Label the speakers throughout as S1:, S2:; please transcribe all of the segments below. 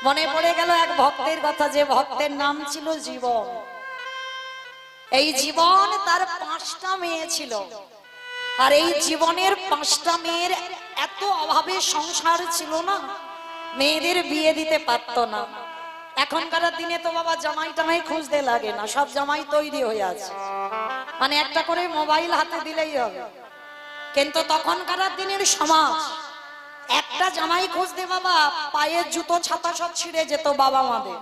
S1: মনে পড়ে গেল এক ভক্তের কথা, যে ভক্তের নাম ছিল জীবন। এই জীবন তার 5টা মেয়ে ছিল, আর এই জীবনের 5টা মেয়ের এত অভাবে সংসার ছিল না, মেয়েদের বিয়ে দিতে পারত না। এখনকার দিনে তো বাবা জামাই টামাই খুঁজতে লাগে না, সব জামাই তৈরি হয়ে আছে, মানে একটা করে মোবাইল হাতে দিলেই হবে। কিন্তু তখনকার দিনের সমাজ, একটা জামাই খুঁজতে বাবা পায়ের জুতো ছাতা সব ছিঁড়ে যেত বাবা মাদের।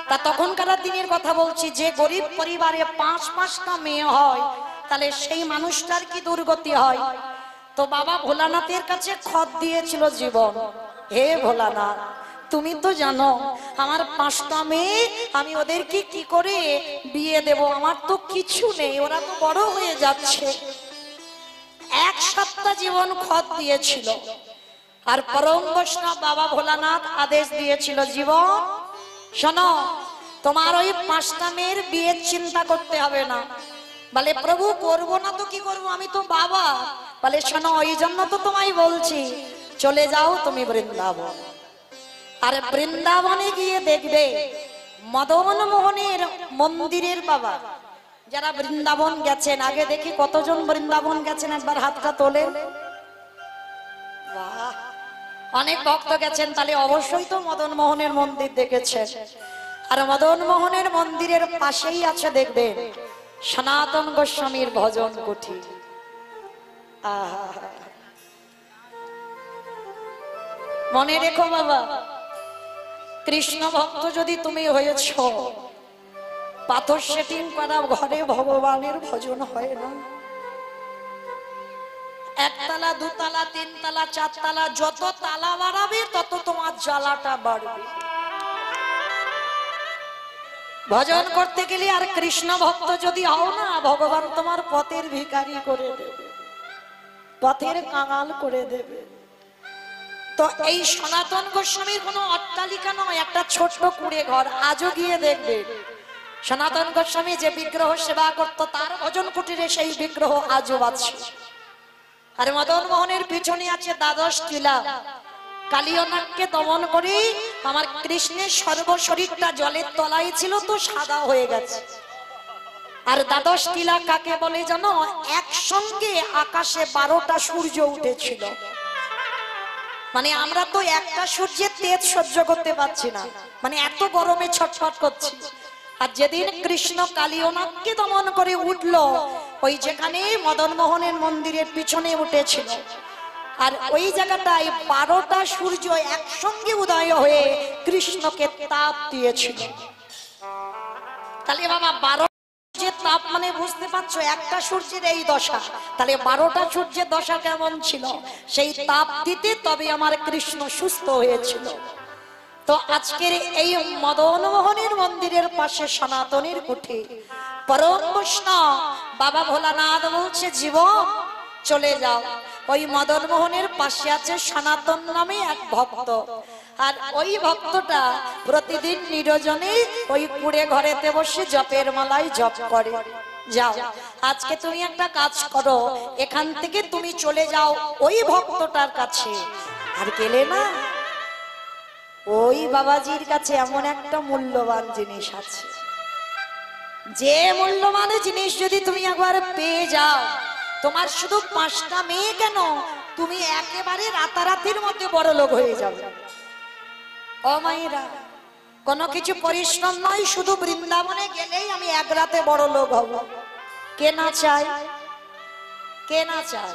S1: তা তখনকার দিনের কথা বলছি, যে গরিব পরিবারে 5টা মেয়ে হয়, তাহলে সেই মানুষটার কি দুর্গতি হয়। তো বাবা ভোলানাথের কাছে খত দিয়েছিল জীবন, হে ভোলানাথ, তুমি তো জানো আমার 5টা মেয়ে, আমি ওদেরকে কি করে বিয়ে দেব, আমার তো কিছু নেই, ওরা তো বড় হয়ে যাচ্ছে। 1 সপ্তাহ জীবন খত দিয়েছিল। আর পরম বৈষ্ণব বাবা ভোলানাথ আদেশ দিয়েছিল, জীবন শোনো, তোমার ওই 5টা মেয়ের বিয়ের চিন্তা করতে হবে না। বলে প্রভু করবো না তো কি করবো, আমি তো বাবা। বলে শোনো, ওই জন্য তো তোমায় বলছি, চলে যাও তুমি বৃন্দাবন। আর বৃন্দাবনে গিয়ে দেখবে মদন মোহনের মন্দিরের বাবা, যারা বৃন্দাবন গেছেন, আগে দেখি কতজন বৃন্দাবন গেছেন, একবার হাতটা তোলেন। বাহ, অনেক ভক্ত গেছেন, তাহলে অবশ্যই তো মদন মোহনের মন্দির দেখেছেন। আর মদন মোহনের মন্দিরের পাশেই আছে দেখবেন সনাতন গোস্বামীর ভজন কুঠি। মনে রেখো বাবা, কৃষ্ণ ভক্ত যদি তুমি হয়েছ, পাথর সেটিং করা ঘরে ভগবানের ভজন হয় না। 1 তলা 2 তলা 3 তলা 4 তলা, যত তালা বাড়াবে তত তোমার জ্বালাটা বাড়বে। ভজন করতে গেলে আর কৃষ্ণ ভক্ত যদি হও না, ভগবান তোমার পথের ভিখারি করে দেবে, পথের কাঙাল করে দেবে। তো এই সনাতন গোস্বামীর কোনো অট্টালিকা নয়, একটা ছোট্ট কুঁড়ে ঘর। আজও গিয়ে দেখবে সনাতন গোস্বামী যে বিগ্রহ সেবা করত, তার ভজন কুটিরে সেই বিগ্রহ আজও আছে। আর মদন মোহনের পিছনে আছে 12 টিলা। কালিয়নাগকে দমন করে আমার কৃষ্ণের সর্বশরীরটা জলের তলায় ছিল, তো সাদা হয়ে গেছে। আর 12 টিলা কাকে বলে জানো? একসঙ্গে আকাশে 12টা সূর্য উঠেছিল। মানে আমরা তো একটা সূর্যের তেজ সহ্য করতে পারছি না, মানে এত গরমে ছটফট করছি। আর যেদিন কৃষ্ণ কালিয়নাগকে দমন করে উঠলো, ওই যেখানে মদন মোহনের মন্দিরের পিছনে উঠেছিল, আর ওই জায়গাটায় 12টা সূর্য একসঙ্গে উদয় হয়ে কৃষ্ণকে তাপ দিয়েছিল। তাহলে বাবা 12 সূর্যের তাপ মানে বুঝতে পারছো, একটা সূর্যের এই দশা, তাহলে 12টা সূর্যের দশা কেমন ছিল? সেই তাপ দিতে তবে আমার কৃষ্ণ সুস্থ হয়েছিল। তো আজকের এই মদন মোহনের মন্দিরের পাশে সনাতনের কুঠি, পরম বৈষ্ণব বাবা ভোলানাথ বলছে, জীবন চলে যাও। ওই মদন মোহনের পাশে আছে সনাতন নামে এক ভক্ত, আর ওই ভক্তটা প্রতিদিন নিরজনে ওই কুড়ে ঘরেতে বসে জপের মালায় জপ করে। যাও, আজকে তুমি একটা কাজ করো, এখান থেকে তুমি চলে যাও ওই ভক্তটার কাছে। আর গেলে না, ওই বাবাজির কাছে এমন একটা মূল্যবান জিনিস আছে, যে মূল্যবান জিনিস যদি তুমি একবার পেয়ে যাও, তোমার শুধু 5টা মেয়ে কেন, তুমি একেবারে রাতারাতির মধ্যে বড় লোক হয়ে যাবে। ও মায়েরা, কোনো কিছু পরিশ্রম নয়, শুধু বৃন্দাবনে গেলেই আমি 1 রাতে বড় লোক হব। কে না চায়? কে না চায়?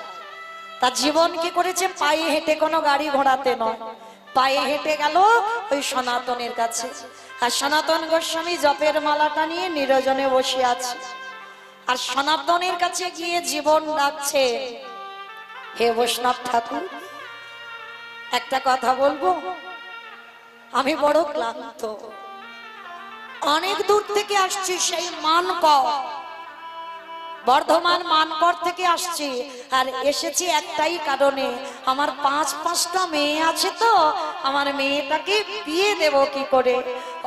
S1: তার জীবন কি করেছে? পায়ে হেঁটে, কোনো গাড়ি ঘোড়াতে নয়, পায়ে হেঁটে গেল ওই সনাতনের কাছে। আর সনাতন গোস্বামী জপের মালাটা নিয়ে নিরজনে বসে আছে। আর সনাতনের কাছে গিয়ে জীবন ডাকছে, হে বৈষ্ণব ঠাকুর, একটা কথা বলবো, আমি বড় ক্লান্ত, অনেক দূর থেকে আসছি, সেই মানকর, বর্ধমান মানকর থেকে আসছি। আর এসেছি একটাই কারণে, আমার 5টা মেয়ে আছে, তো আমার মেয়েটাকে বিয়ে দেব কি করে।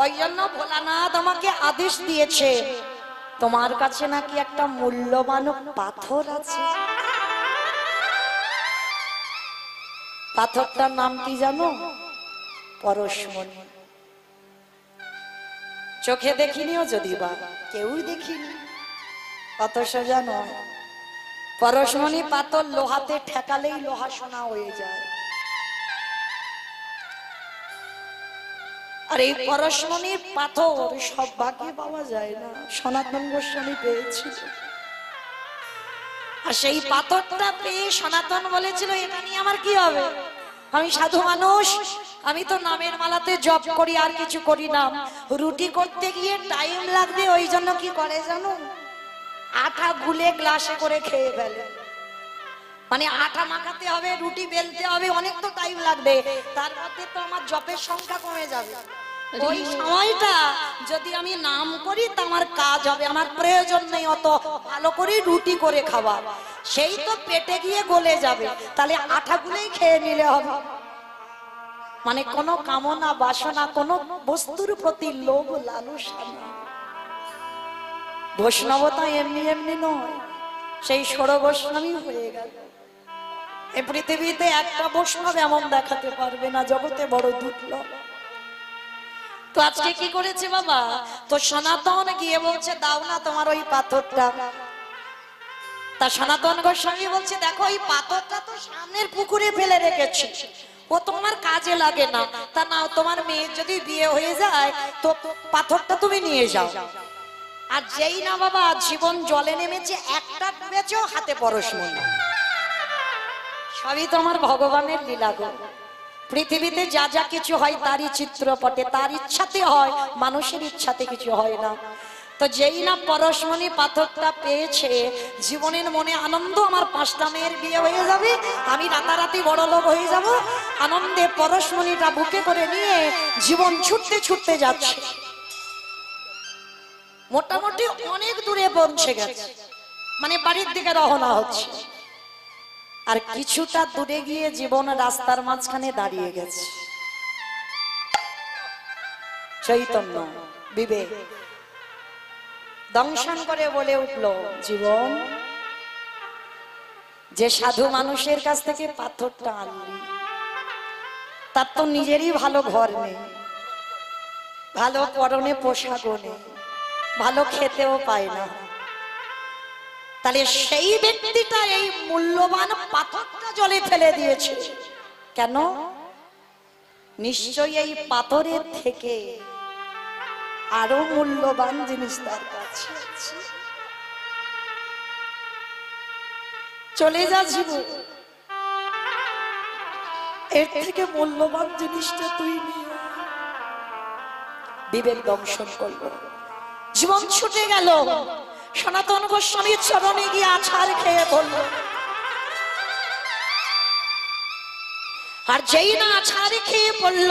S1: ওই জন্য ভোলানাথ আমাকে আদেশ দিয়েছে, তোমার কাছে নাকি একটা মূল্যবান পাথর আছে। পাথরটার নাম কি জানো? পরশমণি। চোখে দেখিনিও যদি বা কেউ দেখিনি, অত সোজা নয়। পরশমণি পাথর লোহাতে ঠেকালেই লোহা সোনা হয়ে যায়। আর এই পরশমণির পাথর সব ভাগ্যে পাওয়া যায় না, সনাতন গোস্বামী পেয়েছিল। আর সেই পাথরটা পেয়ে সনাতন বলেছিল, এটা নিয়ে আমার কি হবে, আমি সাধু মানুষ, আমি তো নামের মালাতে জপ করি, আর কিছু করি না। রুটি করতে গিয়ে টাইম লাগবে, ওই জন্য কি করে জানো, আটা গুলে গ্লাসে করে খেয়ে ফেলে। মানে আটা মাখাতে হবে, রুটি বেলতে হবে, অনেক তো টাইম লাগবে, তার মধ্যে তো আমার জপের সংখ্যা কমে যাবে। ওই সময়টা যদি আমি নাম করি তা আমার কাজ হবে, আমার প্রয়োজন নেই অত ভালো করে রুটি করে খাওয়া, সেই তো পেটে গিয়ে গলে যাবে, তাহলে আটাগুলোই খেয়ে নিলে হবে। মানে কোনো কামনা বাসনা, কোনো বস্তুর প্রতি লোভ লালসা না। বৈষ্ণবতা এমনি এমনি নয়, সেই ষোড় গোস্বামী হয়ে গেল। এই পৃথিবীতে একটা বৈষ্ণব এমন দেখাতে পারবে না, জগতে বড় দুর্লভ। তো আজকে কি করেছে বাবা, তো সনাতন গিয়ে বলছে দাও না তোমার ওই পাথরটা। তা সনাতন গোস্বামী বলছে দেখো ওই পাথরটা তো সামনের পুকুরে ফেলে রেখেছি, ও তোমার কাজে লাগে না, তা নাও তোমার মেয়ের যদি বিয়ে হয়ে যায় তো পাথরটা তুমি নিয়ে যাও। আর যেই না বাবা জীবন জলে নেমেছে, একটা ডুবেছে হাতে পরশমণি। সবই তোমার ভগবানের লীলা গো। পৃথিবীতে যা যা কিছু হয় তারই চিত্রপটে, তার ইচ্ছাতে হয়, মানুষের ইচ্ছাতে কিছু হয় না। তো যেই না পরশমণি পাথরটা পেয়েছে, জীবনের মনে আনন্দ, আমার 5টা মেয়ের বিয়ে হয়ে যাবে, আমি রাতারাতি বড় লোক হয়ে যাব, আনন্দে পরশমণিটা বুকে করে নিয়ে জীবন ছুটতে ছুটতে যাচ্ছে। মোটামুটি অনেক দূরে পৌঁছে গেছে, মানে বাড়ির দিকে রওনা হচ্ছে। আর কিছুটা দূরে গিয়ে জীবন রাস্তার মাঝখানে দাঁড়িয়ে গেছে। চৈতন্য বিবেক দংশন করে বলে উঠলো, জীবন, যে সাধু মানুষের কাছ থেকে পাথরটা আনলি, তার তো নিজেরই ভালো ঘর নেই, ভালো পরনে পোশাকও নেই, ভালো খেতেও পায় না, তাহলে সেই ব্যক্তিটা এই মূল্যবান পাথরটা জলে ফেলে দিয়েছে কেন? নিশ্চয়ই এই পাথরের থেকে আরো মূল্যবান জিনিস তার কাছে আছে। চলে যা জীবন, এর থেকে মূল্যবান জিনিসটা তুই নিয়ে। বিবেক দংশন করলো, জীবন ছুটে গেল। সনাতন গোস্বামীর চরণে গিয়ে আছাড় খেয়ে বলল, আর যেই না আছাড় খেয়ে পড়ল,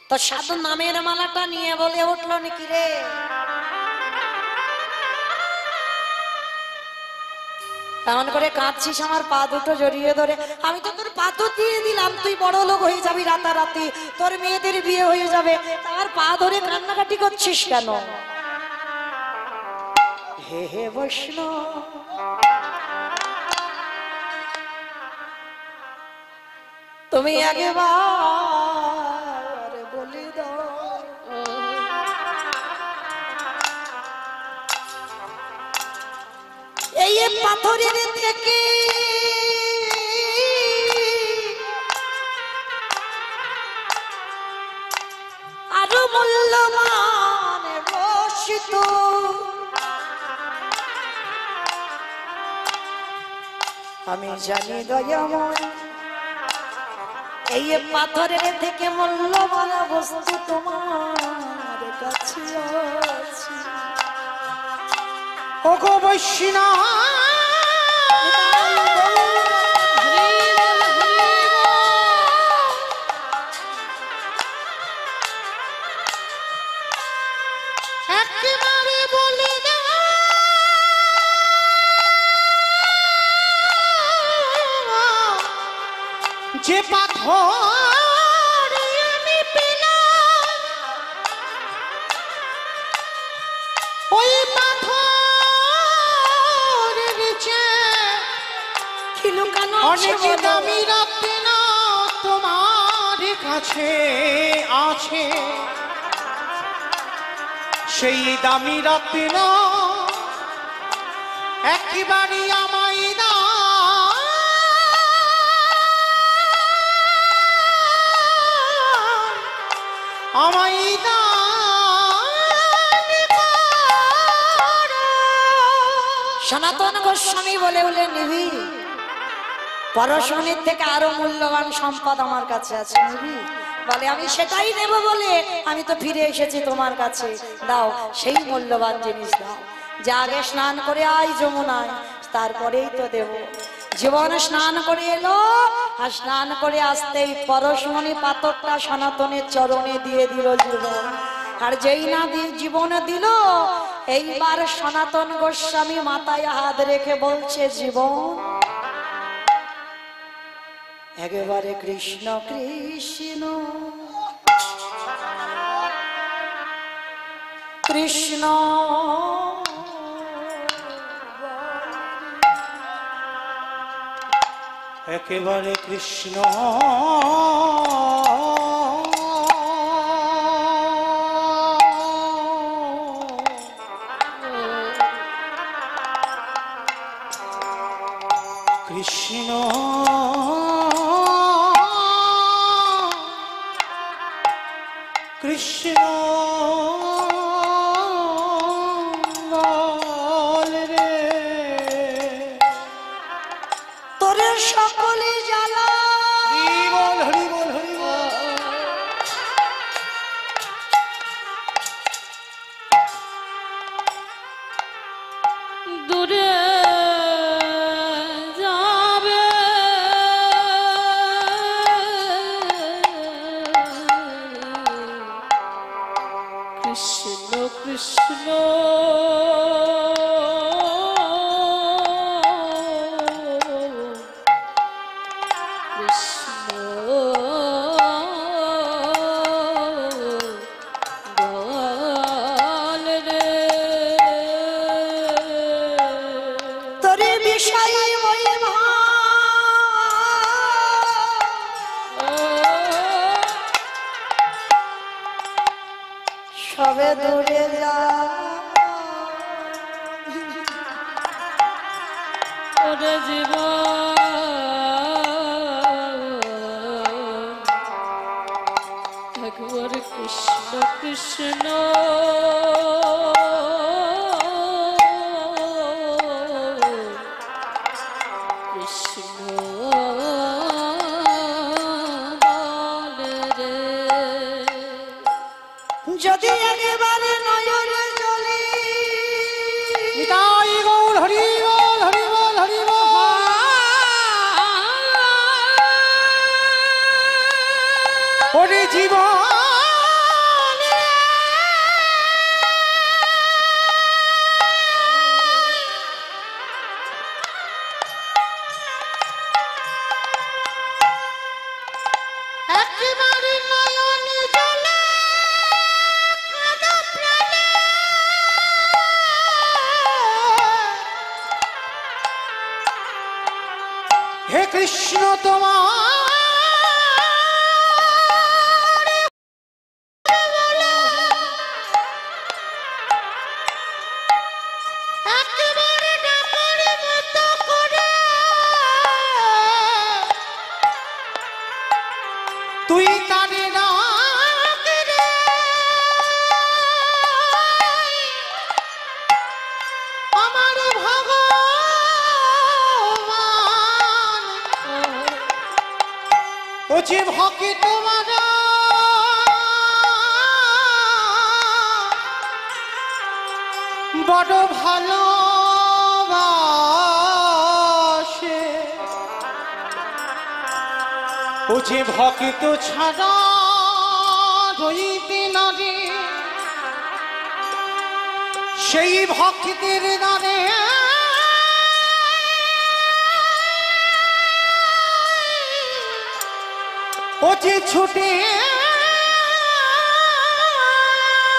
S1: তো সাধু নামের মালাটা নিয়ে বলে উঠলো, নাকি রে এমন করে কাঁদছিস, আমার পা দুটো জড়িয়ে ধরে, আমি তো তোর পা তো দিয়ে দিলাম, তুই বড় লোক হয়ে যাবি রাতারাতি, তোর মেয়েদের বিয়ে হয়ে যাবে, তার পা ধরে কান্নাকাটি করছিস কেন? হে হে বৈষ্ণব, তুমি আগেবার বলে দাও, এই পাথরের থেকে আরো মূল্যবান বসিত আমি জানি দয়াময়, এই পাথরের থেকে মূল্যবান বস্তু তোমার কাছে আছে।
S2: ওগো বৈষ্ণব, একেবারে বলে দাও, যে পাথর আমি পেলাম, ওই পাথরের চেয়ে অনেক দামি রত্ন তোমার কাছে আছে। সেই দামি রত্ন একেবারে আমায় দাও, আমায়
S1: সনাতন গোস্বামী বলে বলে নিবি, পরশমণির থেকে আরো মূল্যবান সম্পদ আমার কাছে আছে, নিবি? বলে আমি সেটাই নেব বলে আমি তো ফিরে এসেছি তোমার কাছে, দাও সেই মূল্যবান জিনিস দাও। যে আগে স্নান করে আয় যমুনায়, তারপরেই তো দেব। জীবন স্নান করে এলো, আর স্নান করে আসতেই পরশমণি পাথরটা সনাতনের চরণে দিয়ে দিল জীবন। আর যেই না জীবন দিল, এইবার সনাতন গোস্বামী মাথায় হাত রেখে বলছে, জীবন একেবারে কৃষ্ণ কৃষ্ণ কৃষ্ণ,
S2: একেবারে কৃষ্ণ কৃষ্ণ কৃষ্ণ বল রে,
S1: তোরে সকলে জ্বালা
S2: হরি বল হরি বল হরি বল।
S3: দূরে যাবে কৃষ্ণ কৃষ্ণ কৃষ্ণ বল রে,
S1: তোরে বিষয় মহিমা সবে দূরে যা,
S3: ওরে জীবন একবার কৃষ্ণ কৃষ্ণ কৃষ্ণ বল রে,
S1: যদি একেবারে নয়ন জলে
S2: নিতাই গৌর হরি বল হরি বল হরি বল। ওরে জীবন একেবারে নয়ন জলে কাঁদো প্রাণে, হে কৃষ্ণ তোমার একেবারে ডাকার মতো করে তুই তারে ডাক রে, আমার ভগবান ও যে ভকে তোমার বড় ভালোবাসে, ও যে ভক্ত ছাড়া রইতে না রে, সেই ভক্তের দ্বারে ও যে ছুটে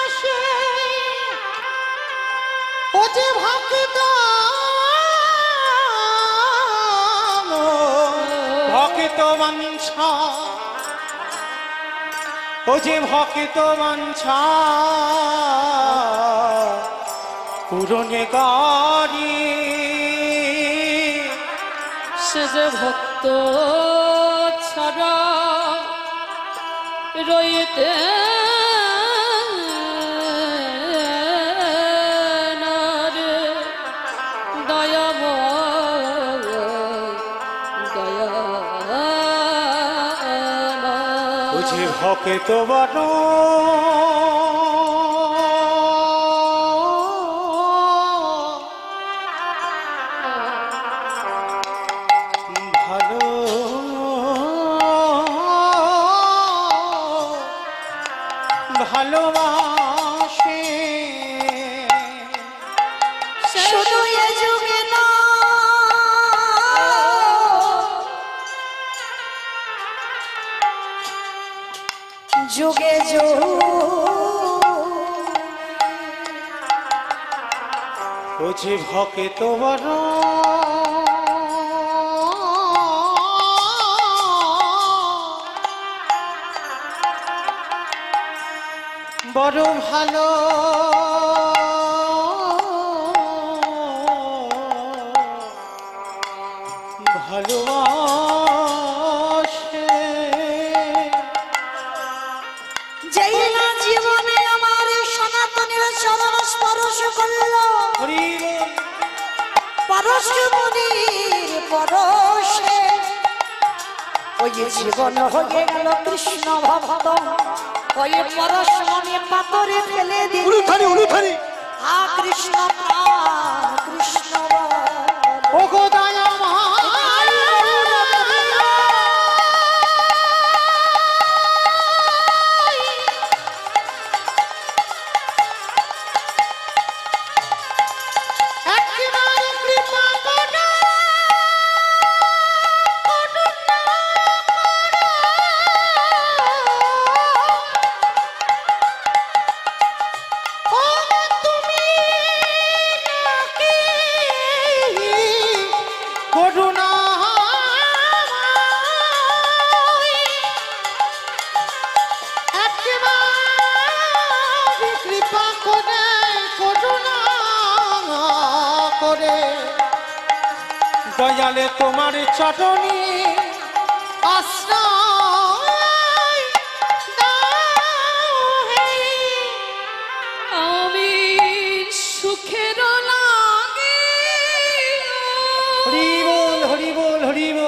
S2: আসে, ও যে ভক্ত ভক্ত বংশ, ও ও যে ভক্ত বাঞ্ছা পূরণে গারি
S3: সে যে ভক্ত ছাড়া রইতে না রে দয়াময় দয়াময়।
S2: ও যে ভক্ত বড় ভালো ভালোবাসে
S1: শুধু এ যুগে না যুগে
S2: ও যে ভক্ত বড় বড় ভালো ভালোবাসে
S1: যেই না জীবনে আমার সনাতনের চরণ স্পর্শ করল
S2: হরি
S1: পরশ মুনির পরশে ওই জীবন হয়ে গেল কৃষ্ণ ভক্ত ওই পরশ মনে পাথরে ফেলে দিল আ কৃষ্ণ প্রাণ কৃষ্ণ
S2: ও গো দয়া করুণা কৃপা করে করুণা করে দয়ালে তোমার চটনি আশ্রয় দাও হে।
S3: আমি সুখের লাগে
S2: হরি বল হরি বল হরি বল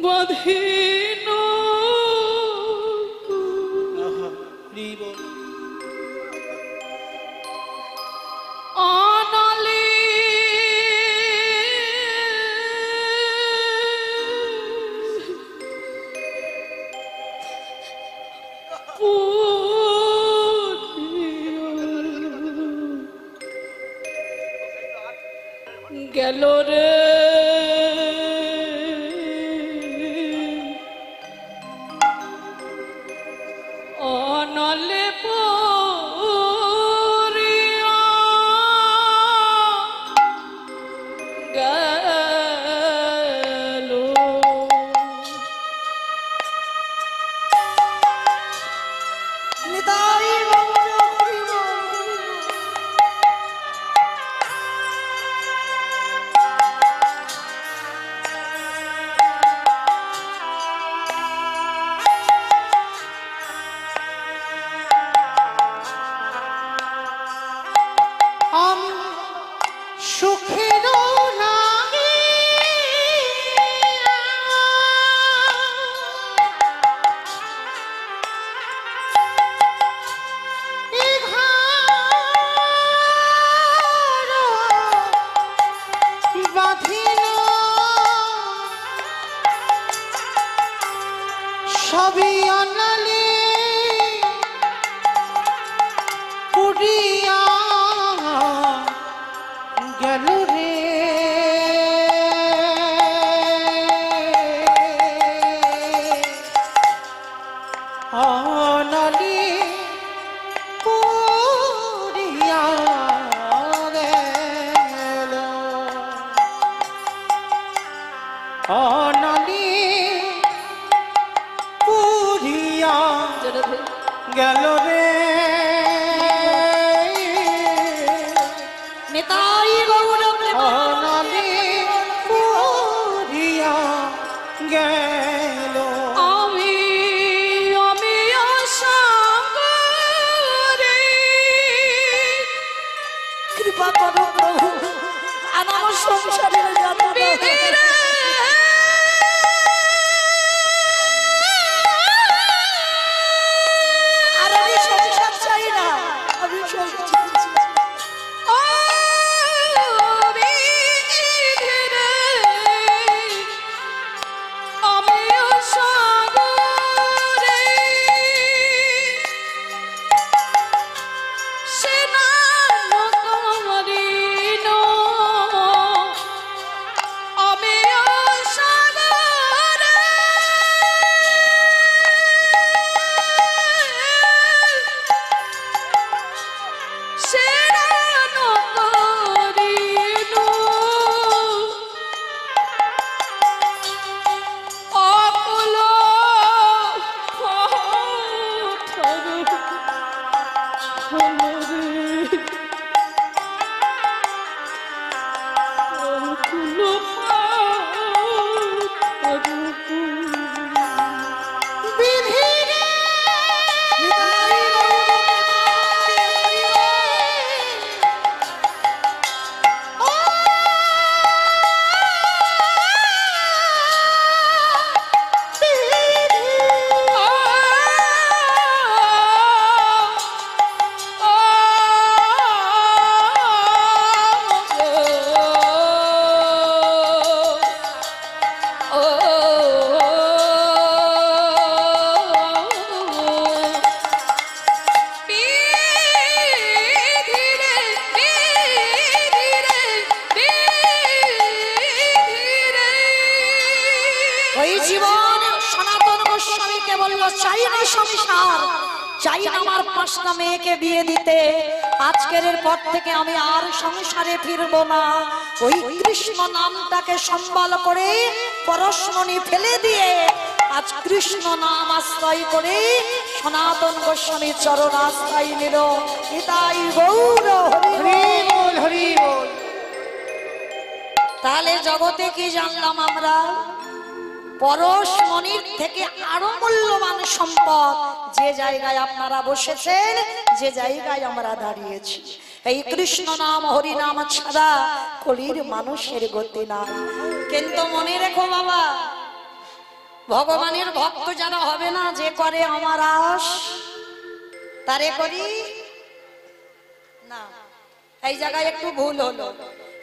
S3: বধিন
S2: হরি বল
S3: অনলে গেল রে অনলে পড়িয়া গেল
S1: নিতাই গৌর হরি বল।
S2: অনালি পুরিয়া গেল অনালি পুরিয়া গেল রে
S1: নিতাই গৌর
S2: অনালি পুরিয়া গেল
S3: আমি অসাগরে
S1: কৃপা করো প্রভু আর আমার সংসারের যাত্রা
S3: বিধিরে
S1: আর আমি সংসার চাই না আমি সংসার চাই।
S3: ও বিধিরে আমি অসাগরে সেনান কমরিন আমি অসাগরে সেনান করিন অকুল
S1: ওই জীবন সনাতন গোস্বামীকে বলল চাই না সংসার, চাই না আমার 5টা মেয়েকে বিয়ে দিতে, আজকের পর থেকে আমি আর সংসারে ফিরব না। ওই কৃষ্ণ নামটাকে সম্বল করে পরশমণি ফেলে দিয়ে আজ কৃষ্ণ নাম আশ্রয় করে সনাতন গোস্বামী চরণ আশ্রয় নিল। নিতাই গৌর হরি
S2: হরি বল হরি বল।
S1: তাহলে জগতে কি জানলাম আমরা? পরশমণির থেকে আরো মূল্যবান সম্পদ যে জায়গায় আপনারা বসেছেন, যে জায়গায় আমরা দাঁড়িয়েছি, এই কৃষ্ণ নাম হরি নাম ছাড়া কলির মানুষের গতি না। কিন্তু মনে রেখো বাবা, ভগবানের ভক্ত যারা হবে না, যে করে আমার আশ তারে করি না। এই জায়গায় একটু ভুল হলো,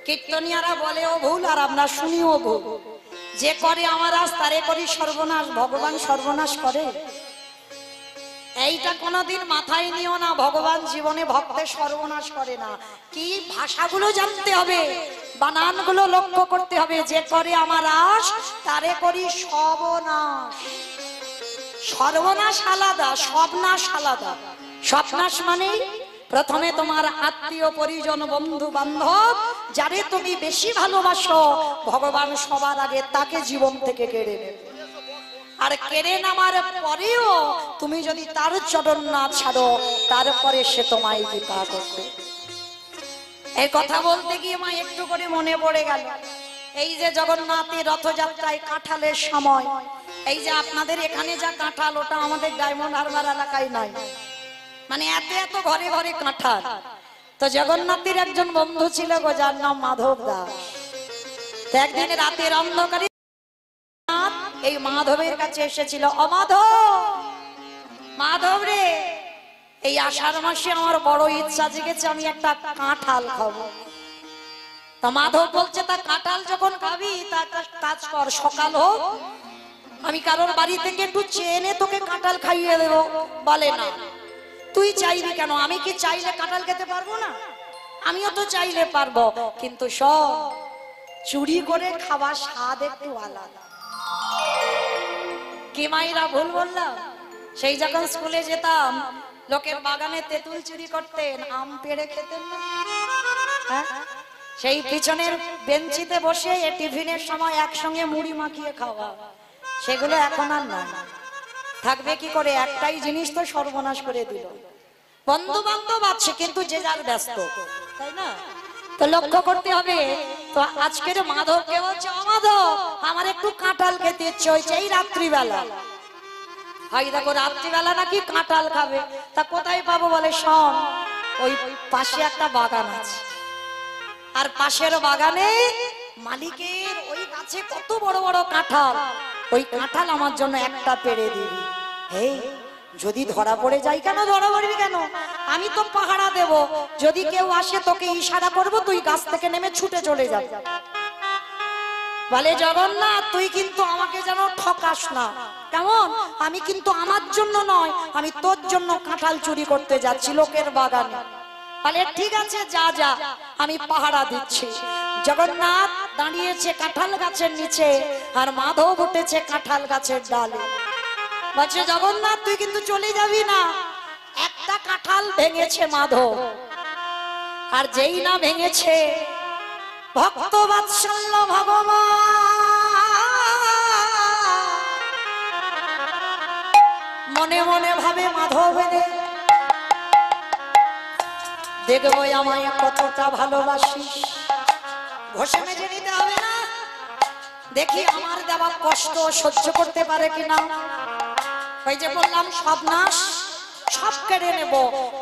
S1: কীর্তনিয়ারা বলেও ভুল আর আমরা শুনিও ভুল। যে করে আমার আজ তারে করি সর্বনাশ, ভগবান সর্বনাশ করে এইটা কোনোদিন মাথায় নিও না। ভগবান জীবনে ভক্তের সর্বনাশ করে না। কি ভাষাগুলো জানতে হবে, বানানগুলো লক্ষ্য করতে হবে। যে করে আমার আশ তারে করি সর্বনাশ। সর্বনাশ আলাদা, সবনাশ আলাদা। সবনাশ মানে প্রথমে তোমার আত্মীয় পরিজন বন্ধু বান্ধব যারে তুমি বেশি ভালোবাসো, ভগবান সবার আগে তাকে জীবন থেকে কেড়ে নেবে। আর কেড়ে নেওয়ার পরেও তুমি যদি তার চরণ না ছাড়ো, তারপরে সে তোমায় কৃপা করবে। এই কথা বলতে গিয়ে মা একটু করে মনে পড়ে গেল, এই যে জগন্নাথের রথযাত্রায় কাঁঠালের সময়, এই যে আপনাদের এখানে যা কাঁঠাল, ওটা আমাদের ডায়মন্ড হারবার এলাকায় নাই। মানে এত এত ঘরে ঘরে কাঁঠাল। তো জগন্নাথের একজন বন্ধু ছিল গো, যার নাম মাধব দাস। তো একদিন রাতের অন্ধকারে এই মাধবের কাছে এসেছিল, অমাধব, মাধব রে, এই আষাঢ় মাসে আমার বড় ইচ্ছা জেগেছে, আমি একটা কাঁঠাল খাবো। তা মাধব বলছে, তা কাঁঠাল যখন খাবি তা একটা কাজ কর, সকাল হোক আমি কারোর বাড়ি থেকে একটু চেনে তোকে কাঁঠাল খাইয়ে দেবো। বলে না, তুই চাইবি কেন? আমি কি চাইলে কাঁঠাল খেতে পারবো না? আমিও তো চাইলে পারবো, কিন্তু সব চুরি করে খাওয়ার স্বাদ একটু আলাদা। কি মাইরা ভুল বললাম? সেই যখন স্কুলে যেতাম লোকের বাগানে তেঁতুল চুরি করতেন, আম পেড়ে খেতেন না? হ্যাঁ? সেই পিছনের বেঞ্চিতে বসে টিফিনের সময় একসঙ্গে মুড়ি মাখিয়ে খাওয়া, সেগুলো এখন আর নাই। থাকবে কি করে? একটাই জিনিস তো সর্বনাশ করে দিল। বন্ধু বান্ধব আছে কিন্তু যে যার ব্যস্ত, তাই না? তো লক্ষ্য করতে হবে। তো আজকের মাধবকে বলছে, মাধব আমার একটু কাঁঠাল খেতে ইচ্ছে হয়েছে এই রাত্রিবেলা। হয় দেখো রাত্রিবেলা নাকি কাঁঠাল খাবে। তা কোথায় পাবো? বলে শোন, ওই পাশে একটা বাগান আছে, আর পাশের বাগানে মালিকের ওই গাছে কত বড় বড় কাঁঠাল, ওই কাঁঠাল আমার জন্য একটা পেড়ে দিবি। এই যদি ধরা পড়ে যাই, কেন ধরা পড়বি কেন? আমি তো পাহারা দেব, যদি কেউ আসে তোকে ইশারা করব, তুই গাছ থেকে নেমে ছুটে চলে যাবি। বলে জগন্নাথ তুই কিন্তু আমাকে যেন ঠকাস না। কেমন? আমি কিন্তু আমার জন্য নয়, আমি তোর জন্য কাঁঠাল চুরি করতে যাচ্ছি লোকের বাগানে। বলে ঠিক আছে, যা যা, আমি পাহারা দিচ্ছি। জগন্নাথ দাঁড়িয়েছে কাঁঠাল গাছের নিচে, আর মাধব উঠেছে কাঁঠাল গাছের ডালে। বলছে জগন্নাথ তুই কিন্তু চলে যাবি না। একটা কাঁঠাল ভেঙেছে মাধব, আর যেই না ভেঙেছে, ভক্ত বাৎসল্য ভগবান মনে মনে ভাবে, মাধব দেখবো আমায় কতটা ভালোবাসিস, ঘষে মেজে নিতে হবে না, দেখি আমার দেওয়া কষ্ট সহ্য করতে পারে কিনা। ওই যে বললাম সব নাশ, সব কেড়ে নেব,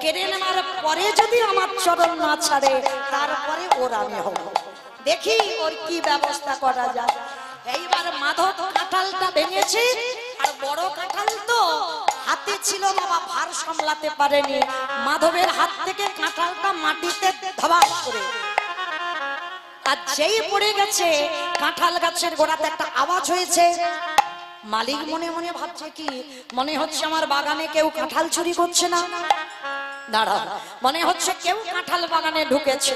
S1: কেড়ে নেওয়ার পরে যদি আমার চরণ না ছাড়ে, তারপরে ওর আমি হব, দেখি ওর কি ব্যবস্থা করা যায়। এইবার মাধব কাঁঠালটা ভেঙেছে, আর বড় কাঁঠাল তো হাতে ছিল বাবা, ভার সামলাতে পারেনি। মাধবের হাত থেকে কাঁঠালটা মাটিতে ধবাস করে, আর যেই পড়ে গেছে কাঁঠাল গাছের গোড়াতে একটা আওয়াজ হয়েছে। মালিক মনে মনে ভাবছে কি, মনে হচ্ছে আমার বাগানে কেউ কাঁঠাল চুরি করছে না, দাঁড়া, মনে হচ্ছে কেউ কাঁঠাল বাগানে ঢুকেছে।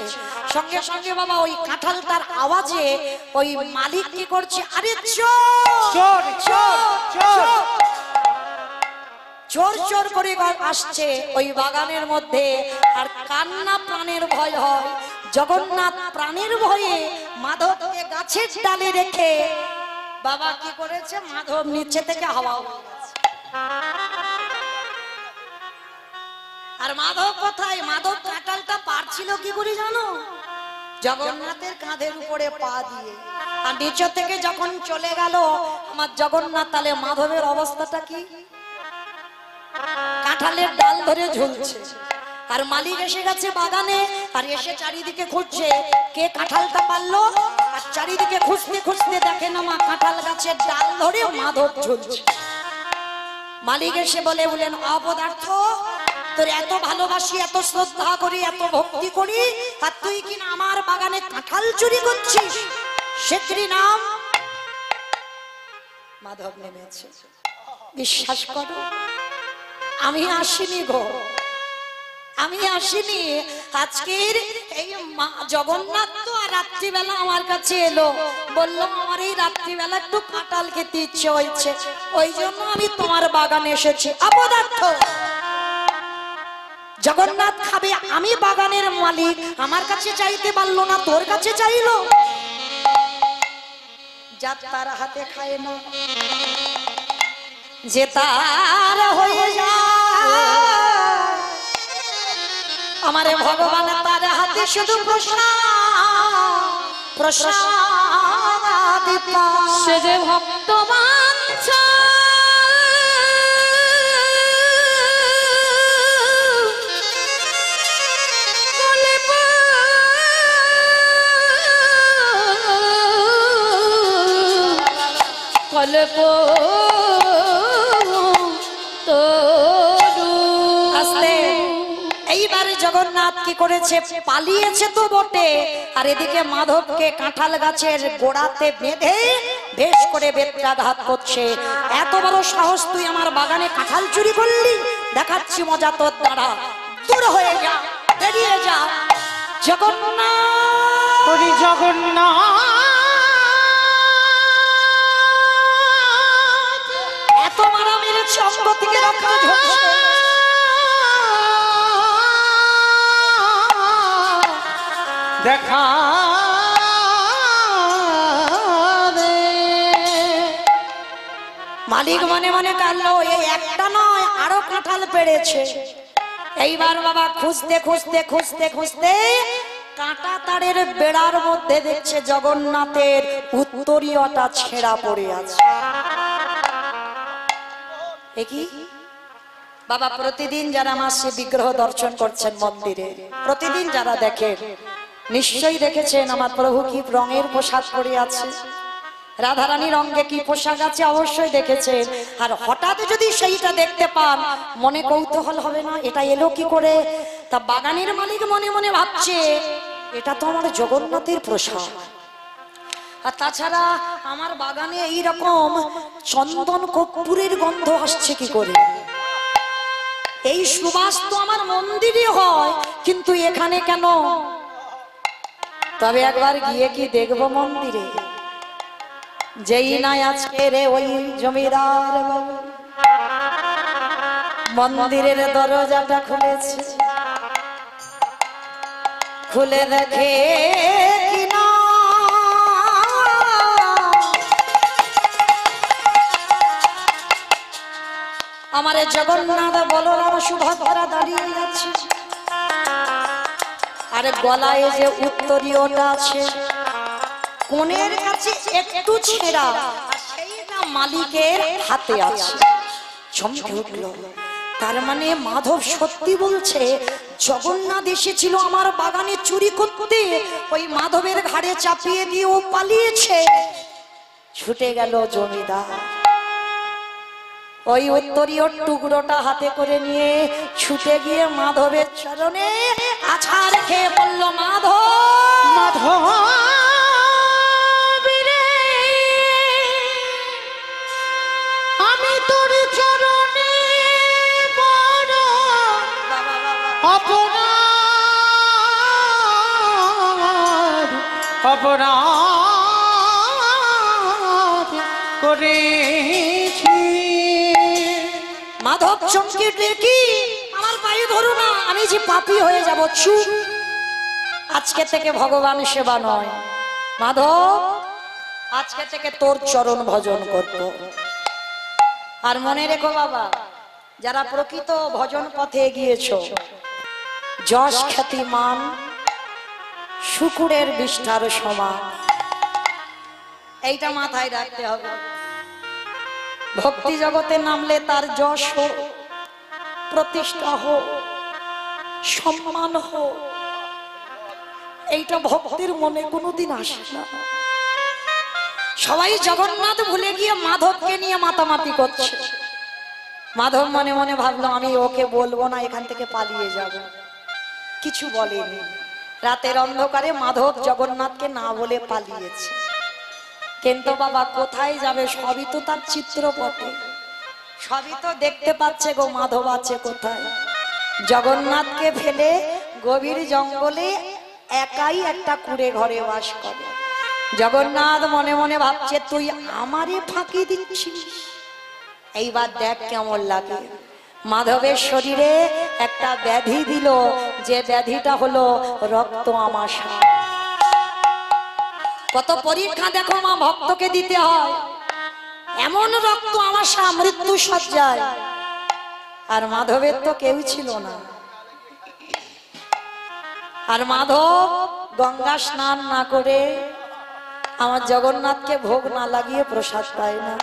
S1: সঙ্গে সঙ্গে বাবা ওই কাঁঠালটার আওয়াজে ওই মালিক কি করছে, আরে চোর চোর চোর চোর চোর করে আসছে ওই বাগানের মধ্যে। আর কান্না প্রাণের ভয় হয়। জগন্নাথ প্রাণের ভয়ে মাধবকে গাছের ডালে রেখে বাবা কি করেছে, মাধব নিচে থেকে হাওয়া হয়ে গেছে। আর মাধব কোথায়? মাধব কাঁঠালটা পারছিল কি করে জানো? জগন্নাথের কাঁধের উপরে পা দিয়ে। আর নিচে থেকে যখন চলে গেল আমার জগন্নাথ, তাহলে মাধবের অবস্থাটা কি? কাঁঠালের ডাল ধরে ঝুলছে। আর মালিক এসে গেছে বাগানে, আর এসে চারিদিকে খুঁজছে কে কাঁঠালটা পারলো। আর চারিদিকে খুঁজতে খুঁজতে দেখে না মা কাঁঠাল গাছের ডাল ধরে মাধব ঝুলছে। মালিক এসে বলেন, অপদার্থ, তোর এত ভালোবাসি, এত শ্রদ্ধা করি, এত ভক্তি করি, আর তুই কিনা আমার বাগানে কাঁঠাল চুরি করছিস, সে কি নাম? মাধব নেমেছে। বিশ্বাস করো আমি আসিনি গো, আমি আসিনি। আজকের এই জগন্নাথ তো আর রাত্রিবেলা আমার কাছে এলো, বললো আমার এই রাত্রিবেলা একটু কাঁঠাল খেতে ইচ্ছে হয়েছে, ওই জন্য আমি তোমার বাগানে এসেছি। অপদার্থ, জগন্নাথ খাবে, আমি বাগানের মালিক, আমার কাছে চাইতে পারলো না, তোর কাছে চাইলো। যা তার হাতে খায় না, যে তার হয়ে যায়, আমারে ভগবান তার হাতে শুধু প্রসাদ
S3: সে যে ভক্ত বাঞ্ছা কল্প
S1: এইবারে জগন্নাথ কি করেছে, পালিয়েছে তো বটে, আর এদিকে মাধবকে কাঁঠাল গাছের গোড়াতে বেঁধে বেশ করে বেত্রাঘাত করছে। এত বড় সাহস, তুই আমার বাগানে কাঁঠাল চুরি করলি, দেখাচ্ছি মজা তোর দ্বারা, দূর হয়ে যা, বেরিয়ে যা। জগন্নাথ,
S2: হরি জগন্নাথ,
S1: এত মারা মেরেছে অঙ্গ থেকে রক্ত ঝরছে।
S2: দেখা দে।
S1: মালিক মনে মনে কাঁদলো, এই একটা নয় আরো কাঁঠাল পেড়েছে। এইবার বাবা খুঁজতে খুঁজতে খুঁজতে খুঁজতে কাঁটা তারের বেড়ার মধ্যে দেখছে জগন্নাথের উত্তরীয়টা ছেঁড়া পড়ে আছে। এ কি বাবা, প্রতিদিন যারা আমার সে বিগ্রহ দর্শন করছেন মন্দিরে, প্রতিদিন যারা দেখেন নিশ্চয়ই দেখেছেন আমার প্রভু কি রঙের পোশাক পরে আছে, রাধারানীর রঙে কি পোশাক আছে অবশ্যই দেখেছেন। আর হঠাৎ যদি সেইটা দেখতে পান মনে কৌতূহল হবে না এটা এলো কি করে? তা বাগানের মালিক মনে মনে ভাবছে এটা তো আমার জগন্নাথের প্রসাদ। আর তাছাড়া আমার বাগানে এইরকম চন্দন কর্পূরের গন্ধ আসছে কি করে? এই সুবাস তো আমার মন্দিরে হয়, কিন্তু এখানে কেন? তবে একবার গিয়ে কি দেখবো মন্দিরে। যেই নাই আজকে রে ওই জমিদার বাবু মন্দিরের দরজাটা খুলেছে, খুলে দেখে কিনা আমার জগন্নাথ বলরাম সুভদ্রা দাঁড়িয়ে আছে। আর গলায় যে উত্তরীয়টা আছে কোণের কাছে একটু ছেঁড়া, সেইটা মালিকের হাতে আছে। চমকে উঠল, তার মানে মাধব সত্যি বলছে জগন্নাথ এসেছিল আমার বাগানে চুরি করতে, ওই মাধবের ঘাড়ে চাপিয়ে দিয়ে ও পালিয়েছে। ছুটে গেল জমিদার, ওই উত্তরীয় টুকরোটা হাতে করে নিয়ে ছুটে গিয়ে মাধবের চরণে আছাড় খেয়ে বলল, মাধব
S2: মাধব আমি তোর চরণে বড় অপরাধ অপরাধ করেছি।
S1: মাধব চমকে ডেকে, আমার পায়ে ধরো না, আমি যে পাপী হয়ে যাব। চুপ, আজকে থেকে ভগবান সেবা নয় মাধব, আজকে থেকে তোর চরণ ভজন করব। আর মনে রেখো বাবা, যারা প্রকৃত ভজন পথে গিয়েছো, যশ খ্যাতি মান শুকুরের বিষ্ঠার সমান, এইটা মাথায় রাখতে হবে। ভক্তি জগতে নামলে তার যশ হোক, প্রতিষ্ঠা হোক, সম্মান হোক, এইটা ভক্তের মনে কোনোদিন আসে না। সবাই জগন্নাথ ভুলে গিয়ে মাধবকে নিয়ে মাতামাতি করছে। মাধব মনে মনে ভাবলো আমি ওকে বলবো না, এখান থেকে পালিয়ে যাব। কিছু বলেনি। রাতের অন্ধকারে মাধব জগন্নাথকে না বলে পালিয়েছে। কিন্তু বাবা কোথায় যাবে? সবই তো তার চিত্রপটে, সবই তো দেখতে পাচ্ছে গো মাধব আছে কোথায়। জগন্নাথকে ফেলে গভীর জঙ্গলে একাই একটা কুড়ে ঘরে বাস করে। জগন্নাথ মনে মনে ভাবছে তুই আমারে ফাঁকি দিচ্ছিস, এইবার দেখ কেমন লাগে। মাধবের শরীরে একটা ব্যাধি দিল, যে ব্যাধিটা হলো রক্ত আমাশা। কত পরীক্ষা দেখো মা ভক্তকে দিতে হয়, এমন রক্ত আমাশা মৃত্যু সজ্জায়। আর মাধবের তো কেউ ছিল না। আর মাধব গঙ্গা স্নান না করে, আমার জগন্নাথকে ভোগ না লাগিয়ে প্রসাদ পায় না।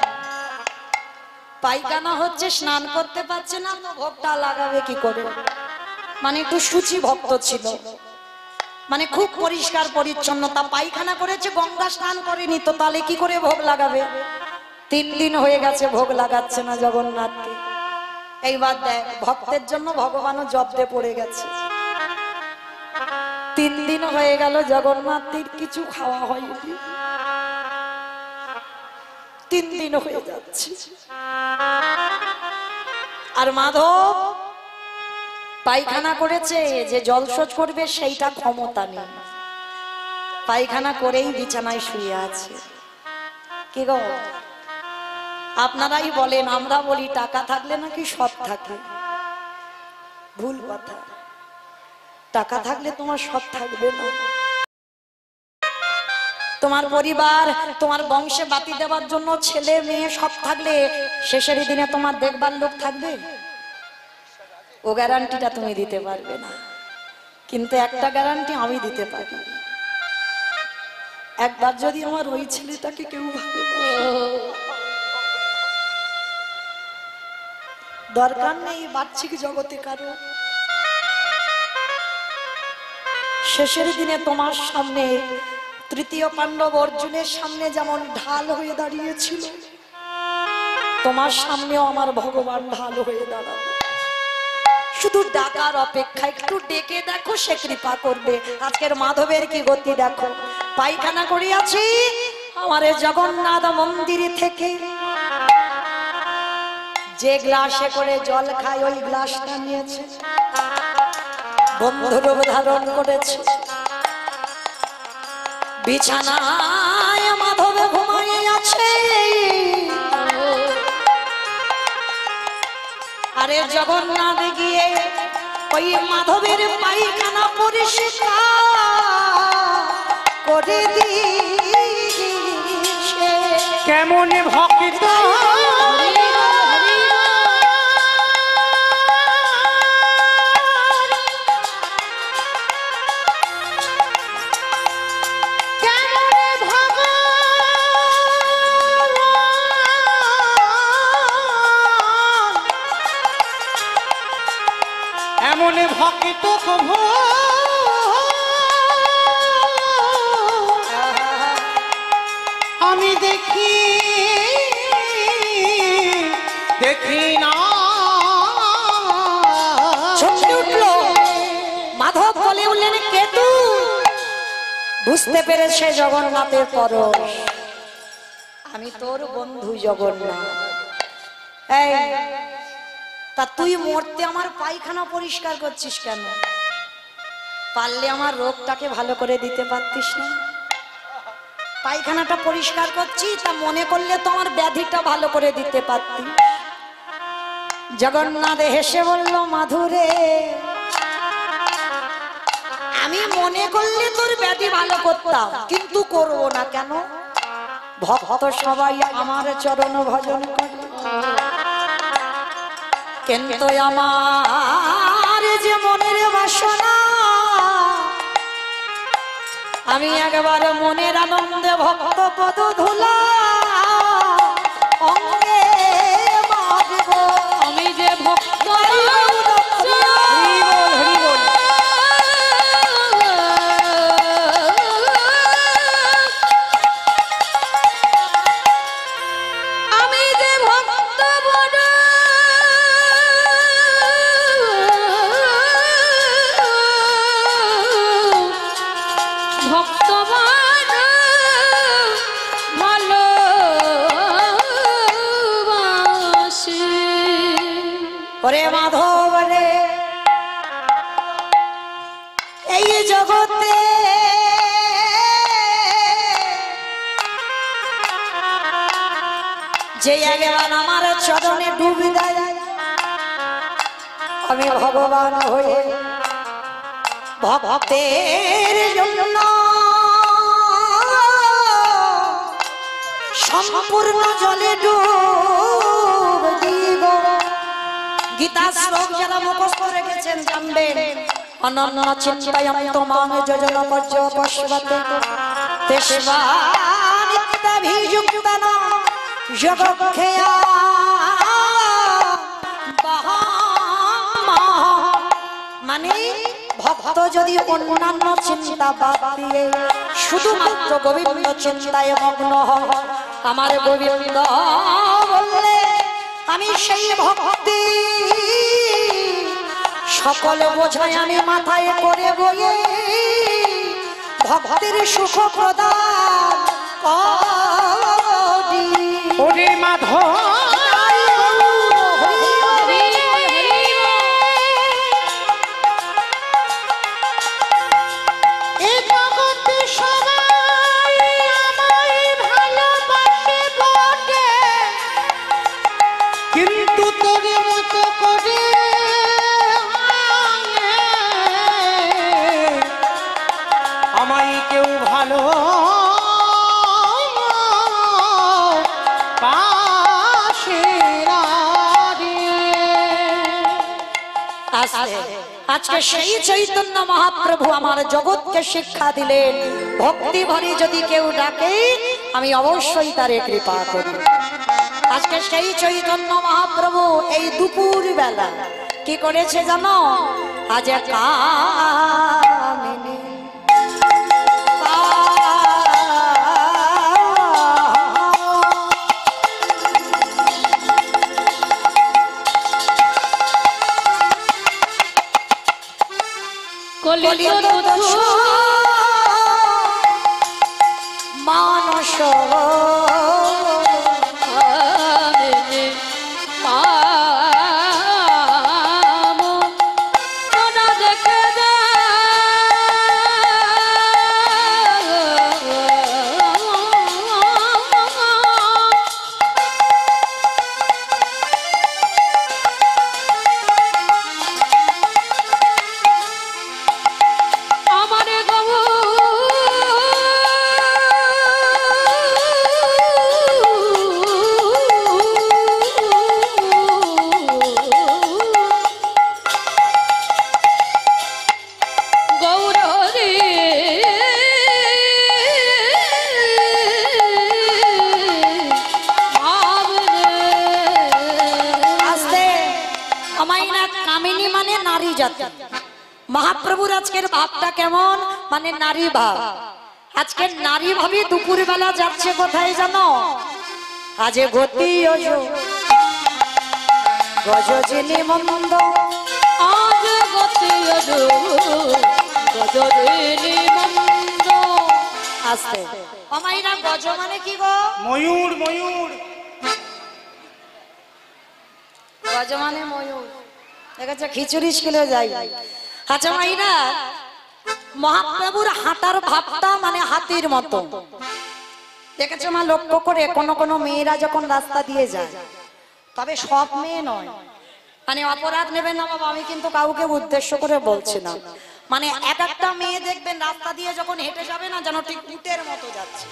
S1: পায়খানা হচ্ছে, স্নান করতে পারছে না, তো ভোগটা লাগাবে কি করে? মানে একটু সূচি ভক্ত ছিল, মানে খুব পরিষ্কার পরিচ্ছন্নতা। পায়খানা করেছে, গঙ্গা স্নান করেনি, তো তাহলে কি করে ভোগ লাগাবে? 3 দিন হয়ে গেছে ভোগ লাগাচ্ছে না জগন্নাথকে। এইবার দেখ, ভক্তের জন্য ভগবানও জব্দে পড়ে গেছে। 3 দিন হয়ে গেল জগন্নাথের কিছু খাওয়া হয়নি। 3 দিন হয়ে যাচ্ছে। আর মাধব পায়খানা করেছে, যে জলশোচ করবে সেইটা ক্ষমতা নেই। পায়খানা করেই বিছানায় শুয়ে আছে। কি গো, আপনারাই বলেন, আমরা বলি টাকা থাকলে নাকি সব থাকে। ভুল কথা। টাকা থাকলে তোমার সব থাকবে না। তোমার পরিবার, তোমার বংশে বাতি দেওয়ার জন্য ছেলে মেয়ে সব থাকলে শেষের দিনে তোমার দেখবার লোক থাকবে? ও গ্যারান্টিটা তুমি দিতে পারবে না, কিন্তু একটা গ্যারান্টি আমি দিতে পারি। একবার যদি আমার ওই ছেলেটাকে কেউ ভালোবাসে, দরকার নেই বাহ্যিক জগতে কারো, শেষের দিনে তোমার সামনে তৃতীয় পাণ্ডব অর্জুনের সামনে যেমন ঢাল হয়ে দাঁড়িয়েছিল, তোমার সামনেও আমার ভগবান ঢাল হয়ে দাঁড়াবে। শুধু ডাকার অপেক্ষা, একটু ডেকে দেখো, সে কৃপা করবে। আজকের মাধবের কি গতি দেখো। পায়খানা করিয়াছি আমার জগন্নাথ মন্দির থেকে, যে গ্লাসে করে জল খায় ওই গ্লাসটা নিয়েছে, বন্ধুরূপ ধারণ করেছে, বিছানায় মাধব ঘুমাইয়ে আছে। আরে জগন্নাথ গিয়ে ওই মাধবের পায়খানা পরিষ্কার করে দিয়েছে।
S2: কেমন ভক্ত এমন ভক্ত কভু আমি দেখি না।
S1: ছুটে উঠলো মাধব, বলে উঠলেন কে তুই? বুঝতে পেরেছে জগন্নাথের পরশ, আমি তোর বন্ধু জগন্নাথ। এই তা তুই মরতে আমার পায়খানা পরিষ্কার করছিস কেন? পারলে আমার রোগটাকে ভালো করে দিতে পারতিস না? পায়খানাটা পরিষ্কার করছি তা মনে করলে তো আমার ব্যাধিটা ভালো করে দিতে পারতি। জগন্নাথ হেসে বলল, মাধুরে আমি মনে করলে তোর ব্যাধি ভালো করতাম, কিন্তু করব না। কেন? ভক্ত সবাই আমার চরণ ভজন করে, কিন্তু আমার যে মনের বাসনা, আমি একবার মনের আনন্দে ভক্ত পদ ধুলা অঙ্গে মাগব।
S3: আমি যে ভক্ত
S1: ওরে মাধব রে, এই জগতে যে একবার আমার চরণে ডুবে দেয়, আমি ভগবান হয়ে ভক্তের জন্য সম্পূর্ণ জলে ডুব দিব। গীতা শ্লোক যারা মুখস্থ রেখেছেন জানবেন, অনন্য চিন্তায়াম তোমাং যোজন পর্যপশ্যতে তেষ্বা নিত্যাভিযুক্তান যোগক্ষেয়া বাহামা। মানে ভক্ত যদি অন্যান্য চিন্তা বাদ দিয়ে শুধুমাত্র গোবিন্দ চিন্তায় মগ্ন হয়, আমার গোবিন্দ বললে আমি সেই ভক্তি সকল বোঝাই আমি মাথায় করে বয়ে ভক্তের সুখ প্রদান করি।
S2: ওরে মাধব গো পাশেরা দিয়ে।
S1: আজকে সেই চৈতন্য মহাপ্রভু আমার জগৎকে শিক্ষা দিলেন, ভক্তি ভরে যদি কেউ ডাকে আমি অবশ্যই তারে কৃপা করি। আজকে সেই চৈতন্য মহাপ্রভু এই দুপুর বেলা কি করেছে জানো? আজ কামিনী মানস মহাপ্রভুর আজকের ভাবটা কেমন, মানে নারী ভাব। আজকের নারী ভাবি দুপুর বেলা যাচ্ছে কোথায় জানো? আজ গতি গজজিনী মন্দ,
S3: আজ গতি গজজিনী মন্দ।
S1: আসতে অমাইরা গজ মানে কি গো?
S2: ময়ূর, ময়ূর।
S1: গজ মানে ময়ূর। দেখেছো খিচুড়ি স্কুলে যাই। আচ্ছা মাইরা, মহাপ্রভুর হাঁটার ভাবটা মানে হাতির মতো। দেখেছো মা, লক্ষ্য করে কোন কোন মেয়েরা যখন রাস্তা দিয়ে যায়, তবে সব মেয়ে নয়, মানে অপরাধ নেবেন না বাবা, আমি কিন্তু কাউকে উদ্দেশ্য করে বলছি না, মানে এক একটা মেয়ে দেখবেন রাস্তা দিয়ে যখন হেঁটে যাবে না, যেন ঠিক উটের মতো যাচ্ছে,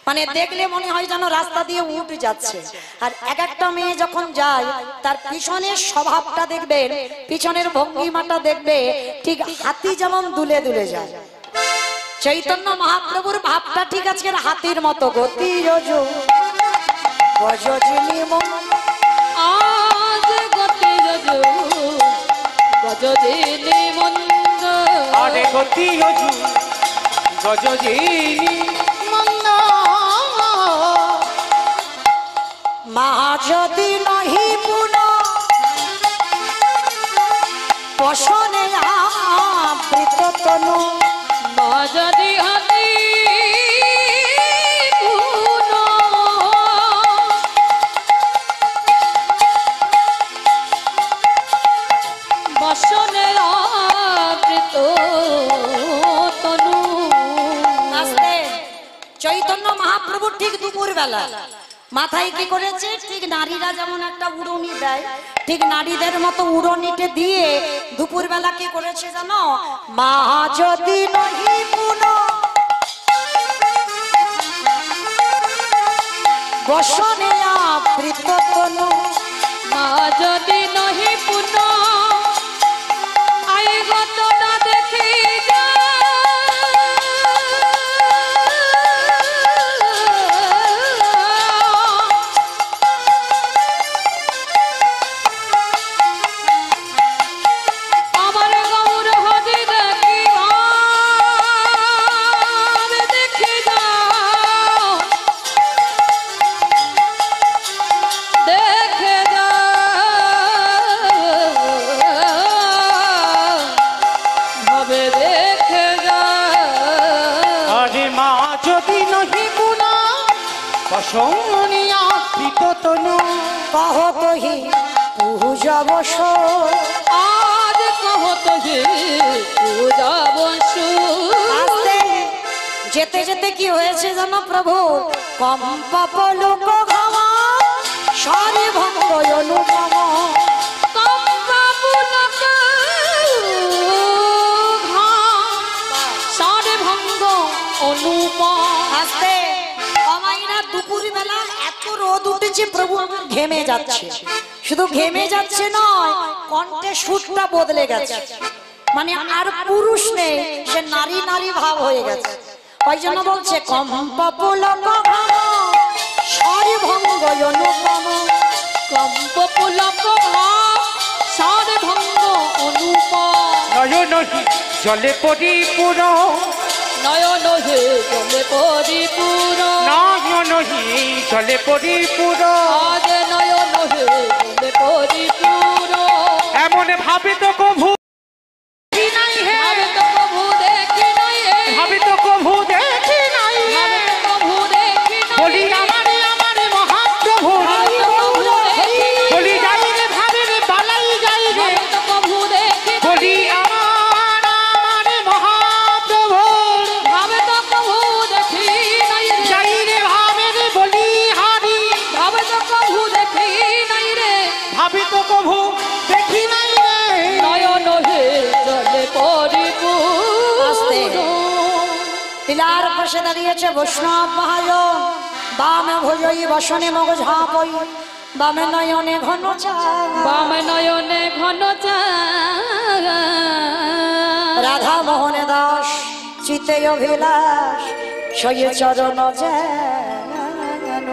S1: মানে দেখলে মনে হয় যেন রাস্তা দিয়ে উট যাচ্ছে। আর এক একটা মেয়ে যখন যায় তার পিছনের স্বভাবটা দেখবেন, পিছনের ভঙ্গিমাটা দেখবে ঠিক হাতি যেমন দুলে দুলে যায়। চৈতন্য মহাপ্রভুর ভাবটা ঠিক আজকের হাতির মতো। গতি গজজিনী মন্দ,
S3: আজ গতি গজজিনী মন্দ।
S2: আরে গতি গজজিনী মন্দ।
S1: মা যদি নহি পুন পশনে আবৃত তনু,
S3: মা যদি হাতি পুন বসনে আবৃত তনু।
S1: আস্তে চৈতন্য মহাপ্রভু ঠিক দুপুর বেলা মাথায় কি করেছে, ঠিক নারীরা যেমন একটা উড়নি দেয়, ঠিক নারীদের মতো উড়নিতে দিয়ে দুপুর বেলা কি করেছে জানো? মা যদি নহি পুন বসনে আবৃত তনু,
S3: মা যদি নহি পুন আইগত না দেখি যা। আমার গৌর হদি দেখি দেখি যাও, দেখে ভাবে দেখে যা।
S2: আরে মা যদি নহি পুনা বসনিয়া প্রীত তনু।
S1: কহ কহি পূজা বস,
S3: আজ কহত হে পূজা বসু।
S1: আস্তে যেতে যেতে কি হয়েছে জানো প্রভু? কম্পা পলক ঘামা সারি ভঙ্গ অনুপম,
S3: কম্পা পুলক ঘাম সারে ভঙ্গ অনুপম।
S1: আস্তে অমাইনা দুপুর বেলা এত রোদ উঠেছে প্রভু আমার ঘেমে যাচ্ছে, শুধু ঘেমে যাচ্ছে নয় কণ্ঠে সুরটা বদলে গেছে, মানে আর পুরুষ নেই, সে নারী নারী ভাব হয়ে গেছে। ওই জন্য বলছে কম্প পুলক ঘন স্বর ভঙ্গ অনুপম।
S3: কম্প পুলক ভাব সার ভঙ্গ অনুপম।
S2: নয়নহি জলে পরিপূর্ণ,
S3: নয়ন হে জলে পরিপূর্ণ।
S2: নয়নহি জলে পরিপূর্ণ,
S3: আজ নয়ন হে জলে পরিপূর্ণ।
S2: এমন ভাবে তো কভু দেখি নাই হে,
S3: ভাবে তো প্রভু দেখি নাই হে।
S2: ভাবে তো কভু দেখি নাই হে।
S3: ভাবে তো প্রভু দেখি নাই
S2: বলি
S3: হে।
S2: আমারে আমারে মহাপ্রভু,
S3: ভাবে তো প্রভু দেখি নাই হে।
S2: বলি যাই রে ভাবে রে বালাই যাই রে,
S3: ভাবে তো প্রভু দেখি নাই
S2: বলি
S3: হে।
S2: আমারে মহাপ্রভু,
S3: ভাবে তো প্রভু দেখি নাই রে।
S2: যাই রে ভাবে রে বলি হারি,
S3: ভাবে তো প্রভু দেখি নাই রে।
S2: ভাবে তো কভু দেখি নাই রে।
S3: নয়ন হে জলে
S1: আস্তে।
S3: পরিপূর্ণ।
S1: পিলার পাশে দাঁড়িয়েছে বৈষ্ণব মহাজন, বামে ভোজই বসনে মগ ঝাঁপই, বামে নয়নে ঘন চাঁদ।
S3: বাম নয়নে ঘন চাঁদ।
S1: রাধা মোহন দাস চিতে অভিলাষ, সই চরণ যেন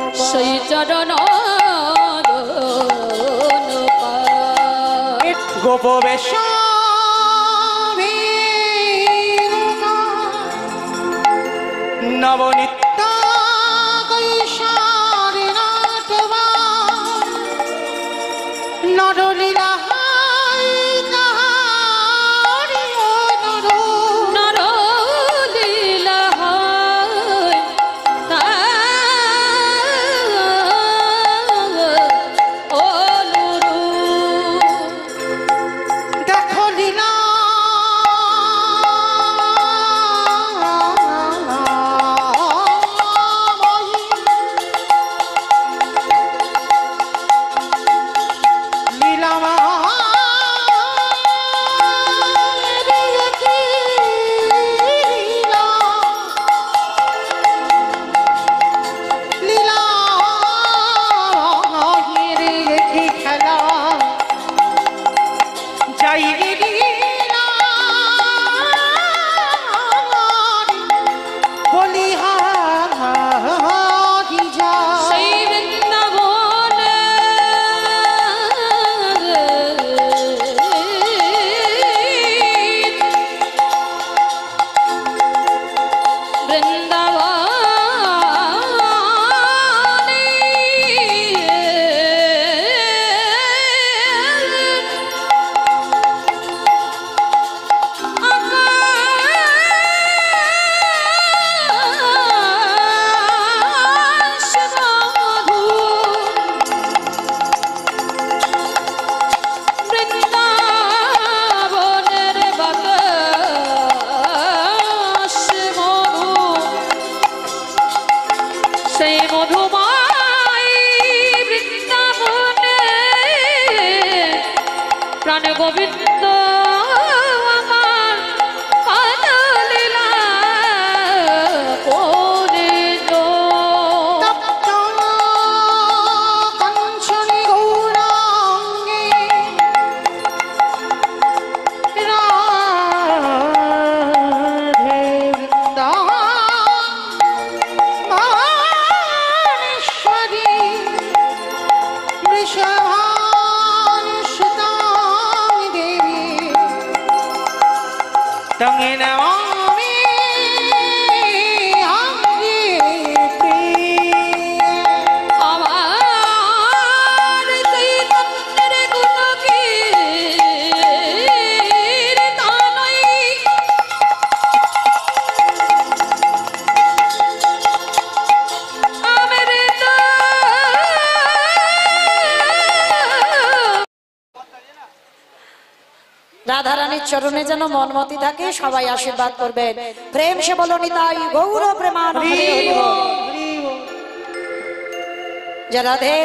S1: পায়।
S3: সেই চরণ
S2: গোপবেশ নবনিত্য কৈশারি নাটবা নরলীলা
S3: নরলীলা হয়
S2: দেখো লীলা খেলা যাই বলি হারি যা
S3: সেই বৃন্দাবনে বৃন্দাবনের বাতাস মধু, সেই মধুময় বৃন্দাবনে প্রাণ গোবিন্দ আমার কাঁদলীলা করিল।
S2: কাঞ্চনী গৌরাঙ্গে রাধে বৃন্দাবনেশ্বরী বৃষভানুসুতাং দেবী তঙে নমামি হরি প্রিয়ে।
S3: আমার চৈতন্যের গুণ কীর্তনই অমৃত।
S1: রাধারানীর চরণে যেন মনমতি থাকে, সবাই আশীর্বাদ করবেন। প্রেম সে বলো নিতাই গৌর প্রেমানন্দে হরি বল।
S2: হরি বল।
S1: যে রাধে